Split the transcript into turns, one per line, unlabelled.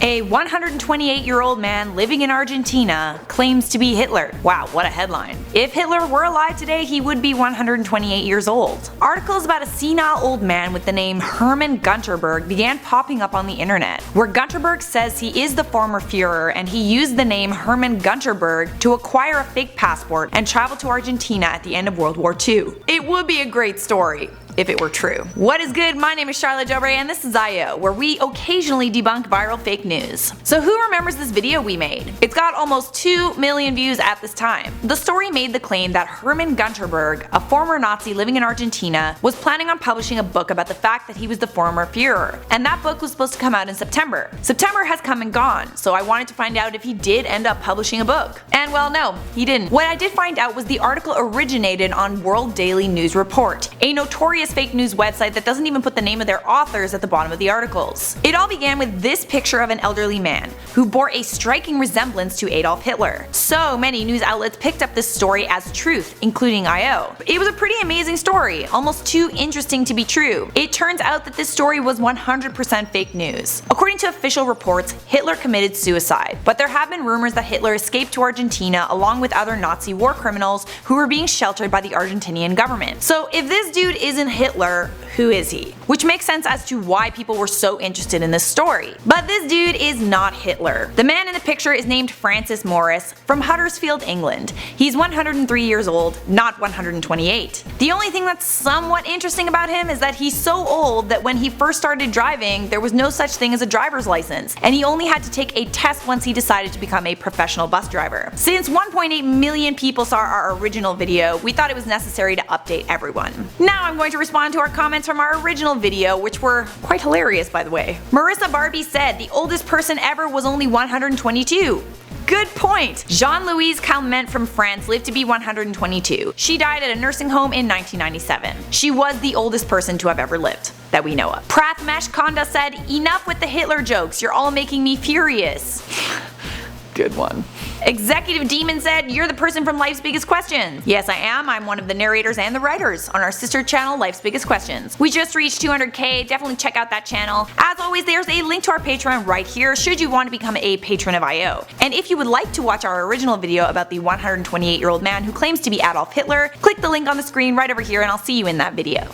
A 128-year-old man living in Argentina claims to be Hitler. Wow, what a headline. If Hitler were alive today, he would be 128 years old. Articles about a senile old man with the name Hermann Gunterberg began popping up on the internet, where Gunterberg says he is the former Führer and he used the name Hermann Gunterberg to acquire a fake passport and travel to Argentina at the end of World War II. It would be a great story if it were true. What is good? My name is Charlotte Jobre and this is IO, where we occasionally debunk viral fake news. So who remembers this video we made? It's got almost 2 million views at this time. The story made the claim that Hermann Gunterberg, a former Nazi living in Argentina, was planning on publishing a book about the fact that he was the former Führer, and that book was supposed to come out in September. September has come and gone, so I wanted to find out if he did end up publishing a book. And well, no, he didn't. What I did find out was the article originated on World Daily News Report, a notorious fake news website that doesn't even put the name of their authors at the bottom of the articles. It all began with this picture of an elderly man who bore a striking resemblance to Adolf Hitler. So many news outlets picked up this story as truth, including IO. It was a pretty amazing story, almost too interesting to be true. It turns out that this story was 100% fake news. According to official reports, Hitler committed suicide, but there have been rumors that Hitler escaped to Argentina along with other Nazi war criminals who were being sheltered by the Argentinian government. So if this dude isn't Hitler, who is he? Which makes sense as to why people were so interested in this story. But this dude is not Hitler. The man in the picture is named Francis Morris from Huddersfield, England. He's 103 years old, not 128. The only thing that's somewhat interesting about him is that he's so old that when he first started driving, there was no such thing as a driver's license, and he only had to take a test once he decided to become a professional bus driver. Since 1.8 million people saw our original video, we thought it was necessary to update everyone. Now I'm going to respond to our comments from our original video, which were quite hilarious by the way. Marissa Barbie said the oldest person ever was only 122. Good point! Jean-Louise Calment from France lived to be 122. She died at a nursing home in 1997. She was the oldest person to have ever lived, that we know of. Prathmesh Konda said, "Enough with the Hitler jokes, you're all making me furious." Good one. Executive Demon said, "You're the person from Life's Biggest Questions." Yes, I am. I'm one of the narrators and the writers on our sister channel, Life's Biggest Questions. We just reached 200k, definitely check out that channel. As always, there's a link to our Patreon right here should you want to become a patron of IO. And if you would like to watch our original video about the 128-year-old man who claims to be Adolf Hitler, click the link on the screen right over here and I'll see you in that video.